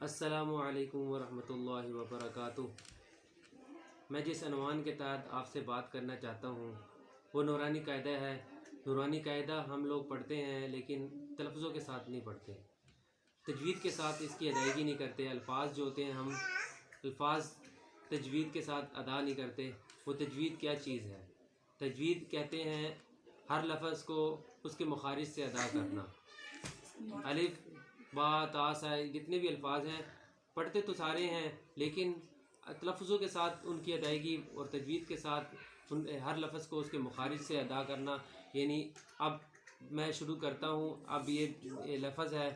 السلام علیکم ورحمۃ اللہ وبرکاتہ۔ میں جس عنوان کے تحت آپ سے بات کرنا چاہتا ہوں وہ نورانی قاعدہ ہے۔ نورانی قاعدہ ہم لوگ پڑھتے ہیں لیکن تلفظوں کے ساتھ نہیں پڑھتے، تجوید کے ساتھ اس کی ادائیگی نہیں کرتے۔ الفاظ جو ہوتے ہیں ہم الفاظ تجوید کے ساتھ ادا نہیں کرتے۔ وہ تجوید کیا چیز ہے؟ تجوید کہتے ہیں ہر لفظ کو اس کے مخارج سے ادا کرنا۔ الف با تا سا جتنے بھی الفاظ ہیں پڑھتے تو سارے ہیں لیکن تلفظوں کے ساتھ ان کی ادائیگی اور تجوید کے ساتھ ہر لفظ کو اس کے مخارج سے ادا کرنا۔ یعنی اب میں شروع کرتا ہوں۔ اب یہ لفظ ہے،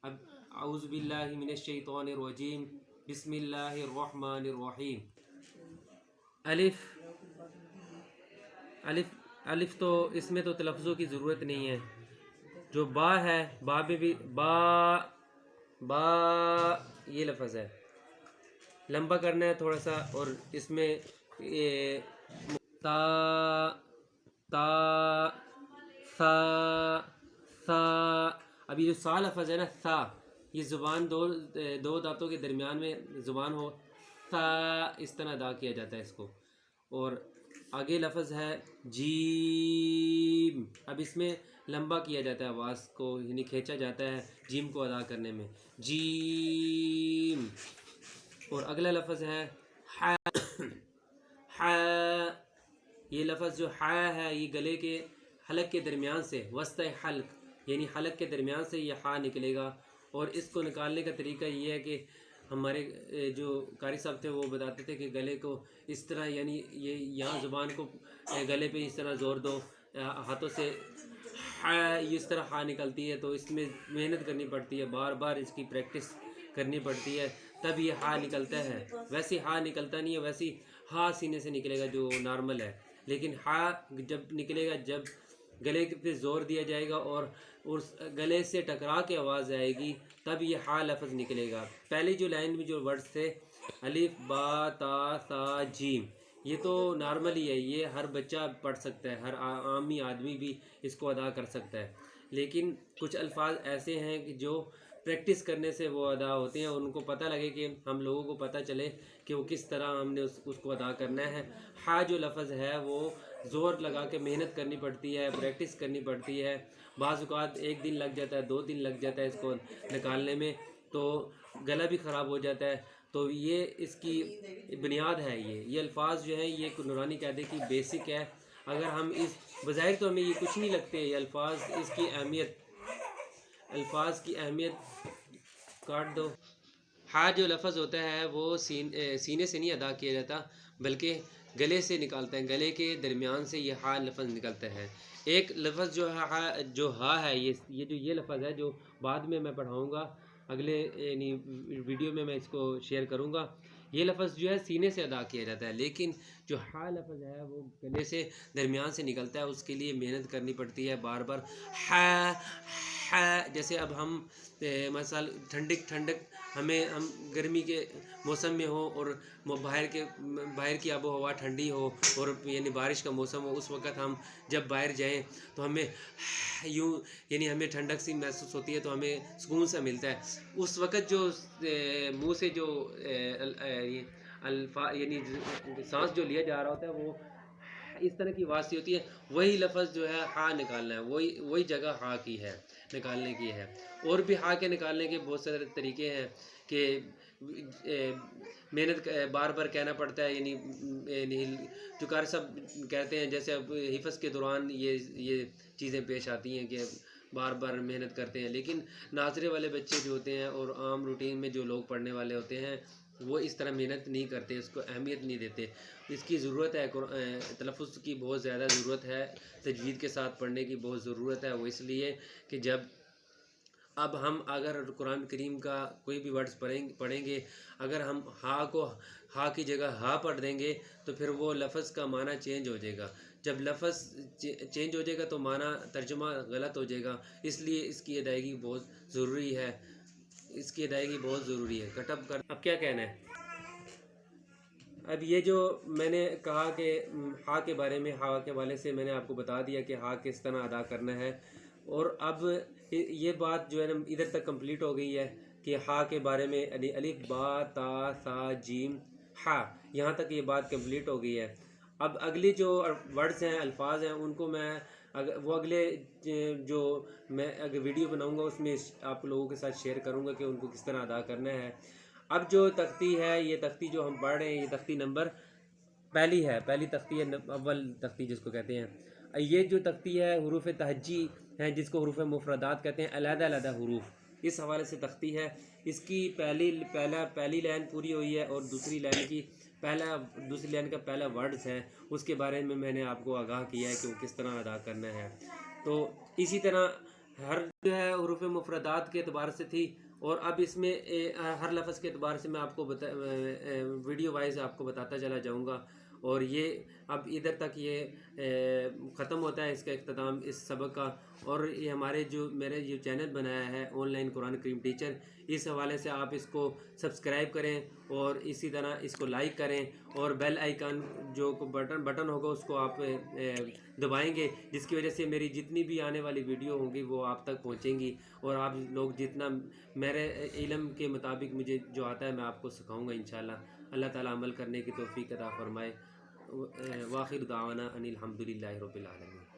اب اعوذ باللہ من الشیطان الرجیم، بسم اللہ الرحمن الرحیم۔ الف الف الف تو اس میں تو تلفظوں کی ضرورت نہیں ہے۔ جو با ہے، با میں بھی با یہ لفظ ہے، لمبا کرنا ہے تھوڑا سا، اور اس میں تا تا سا سا۔ اب یہ جو سا لفظ ہے نا، سا، یہ زبان دو دانتوں کے درمیان میں زبان ہو، سا اس طرح ادا کیا جاتا ہے اس کو۔ اور آگے لفظ ہے جیم۔ اب اس میں لمبا کیا جاتا ہے آواز کو، یعنی کھینچا جاتا ہے جیم کو ادا کرنے میں، جیم۔ اور اگلا لفظ ہے ح۔ ح یہ لفظ جو ح ہے یہ گلے کے حلق کے درمیان سے، وسط حلق یعنی حلق کے درمیان سے یہ ح نکلے گا۔ اور اس کو نکالنے کا طریقہ یہ ہے کہ ہمارے جو قاری صاحب تھے وہ بتاتے تھے کہ گلے کو اس طرح، یعنی یہ یہاں زبان کو گلے پہ اس طرح زور دو ہاتھوں سے، اس طرح ہا نکلتی ہے۔ تو اس میں محنت کرنی پڑتی ہے، بار بار اس کی پریکٹس کرنی پڑتی ہے تب یہ ہا نکلتا ہے۔ ویسے ہا نکلتا نہیں ہے، ویسے ہا سینے سے نکلے گا جو نارمل ہے، لیکن ہا جب نکلے گا جب گلے پہ زور دیا جائے گا اور اس گلے سے ٹکرا کے آواز آئے گی تب یہ ہا لفظ نکلے گا۔ پہلی جو لائن میں جو ورڈز تھے الف با تا سا جیم، یہ تو نارمل ہی ہے، یہ ہر بچہ پڑھ سکتا ہے، ہر عامی آدمی بھی اس کو ادا کر سکتا ہے۔ لیکن کچھ الفاظ ایسے ہیں کہ جو پریکٹس کرنے سے وہ ادا ہوتے ہیں، ان کو پتہ لگے کہ ہم لوگوں کو پتہ چلے کہ وہ کس طرح ہم نے اس کو ادا کرنا ہے۔ ہا جو لفظ ہے وہ زور لگا کے محنت کرنی پڑتی ہے، پریکٹس کرنی پڑتی ہے۔ بعض اوقات ایک دن لگ جاتا ہے، 2 دن لگ جاتا ہے اس کو نکالنے میں، تو گلا بھی خراب ہو جاتا ہے۔ تو یہ اس کی بنیاد ہے، یہ الفاظ جو ہیں یہ نورانی قاعدے کی بیسک ہے۔ اگر ہم اس بظاہر تو ہمیں یہ کچھ نہیں لگتے یہ الفاظ، اس کی الفاظ کی اہمیت کاٹ دو۔ ہا جو لفظ ہوتا ہے وہ سینے سے نہیں ادا کیا جاتا بلکہ گلے سے نکالتا ہے، گلے کے درمیان سے یہ ہا لفظ نکلتا ہے۔ ایک لفظ جو ہا ہے، یہ لفظ ہے جو بعد میں پڑھاؤں گا، اگلے یعنی ویڈیو میں اس کو شیئر کروں گا۔ یہ لفظ جو ہے سینے سے ادا کیا جاتا ہے، لیکن جو ہا لفظ ہے وہ گلے سے درمیان سے نکلتا ہے، اس کے لیے محنت کرنی پڑتی ہے بار بار۔ ہا جیسے اب ہم مثلا ٹھنڈک ہم گرمی کے موسم میں ہو اور باہر کی آب و ہوا ٹھنڈی ہو اور یعنی بارش کا موسم ہو، اس وقت ہم جب باہر جائیں تو ہمیں یوں یعنی ہمیں ٹھنڈک سی محسوس ہوتی ہے، تو ہمیں سکون سا ملتا ہے۔ اس وقت جو منہ سے جو یعنی سانس جو لیا جا رہا ہوتا ہے وہ اس طرح کی آواز سی ہوتی ہے، وہی لفظ جو ہے ہا نکالنا ہے، وہی جگہ ہا کی ہے، نکالنے کی ہے۔ اور بھی ہا کے نکالنے کے بہت سارے طریقے ہیں کہ محنت بار بار کہنا پڑتا ہے، یعنی جو قاری صاحب کہتے ہیں، جیسے اب حفظ کے دوران یہ چیزیں پیش آتی ہیں کہ بار بار محنت کرتے ہیں، لیکن ناظرے والے بچے جو ہوتے ہیں اور عام روٹین میں جو لوگ پڑھنے والے ہوتے ہیں وہ اس طرح محنت نہیں کرتے، اس کو اہمیت نہیں دیتے۔ اس کی ضرورت ہے، تلفظ کی بہت زیادہ ضرورت ہے، تجوید کے ساتھ پڑھنے کی بہت ضرورت ہے۔ وہ اس لیے کہ جب اب ہم اگر قرآن کریم کا کوئی بھی ورڈز پڑھیں گے، اگر ہم ہا کی جگہ ہا پڑھ دیں گے تو پھر وہ لفظ کا معنی چینج ہو جائے گا۔ جب لفظ چینج ہو جائے گا تو معنی ترجمہ غلط ہو جائے گا، اس لیے اس کی ادائیگی بہت ضروری ہے، اب کیا کہنا ہے؟ اب یہ جو میں نے کہا کہ ہا کے بارے میں، ہا کے حوالے سے میں نے آپ کو بتا دیا کہ ہا کس طرح ادا کرنا ہے، اور اب یہ بات جو ہے نا ادھر تک کمپلیٹ ہو گئی ہے کہ ہا کے بارے میں یعنی الف با تا سا جیم ہا، یہاں تک یہ بات کمپلیٹ ہو گئی ہے۔ اب اگلی جو ورڈز ہیں، الفاظ ہیں، ان کو میں وہ اگلے جو میں اگر ویڈیو بناؤں گا اس میں آپ لوگوں کے ساتھ شیئر کروں گا کہ ان کو کس طرح ادا کرنا ہے۔ اب جو تختی ہے، یہ تختی جو ہم پڑھ رہے ہیں، یہ تختی نمبر پہلی تختی ہے، اول تختی جس کو کہتے ہیں۔ یہ جو تختی ہے حروف تہجی ہیں، جس کو حروف مفردات کہتے ہیں، علیحدہ علیحدہ حروف، اس حوالے سے تختی ہے۔ اس کی پہلی لائن پوری ہوئی ہے، اور دوسری لائن کا پہلا ورڈز ہے، اس کے بارے میں نے آپ کو آگاہ کیا ہے کہ وہ کس طرح ادا کرنا ہے۔ تو اسی طرح ہر جو ہے حروف مفردات کے اعتبار سے تھی، اور اب اس میں ہر لفظ کے اعتبار سے میں آپ کو ویڈیو وائز آپ کو بتاتا چلا جاؤں گا، اور یہ اب ادھر تک یہ ختم ہوتا ہے اس کا اختتام اس سبق کا۔ اور یہ میرے جو چینل بنایا ہے on line Quran cream teacher, اس حوالے سے آپ اس کو سبسکرائب کریں، اور اسی طرح اس کو لائک کریں، اور بیل آئیکن جو بٹن ہوگا اس کو آپ دبائیں گے، جس کی وجہ سے میری جتنی بھی آنے والی ویڈیو ہوں گی وہ آپ تک پہنچیں گی، اور آپ لوگ جتنا میرے علم کے مطابق مجھے جو آتا ہے میں آپ کو سکھاؤں گا انشاءاللہ۔ اللہ تعالیٰ عمل کرنے کی توفیق عطا فرمائے۔ وآخر دعوانا ان الحمد للہ رب العالمین۔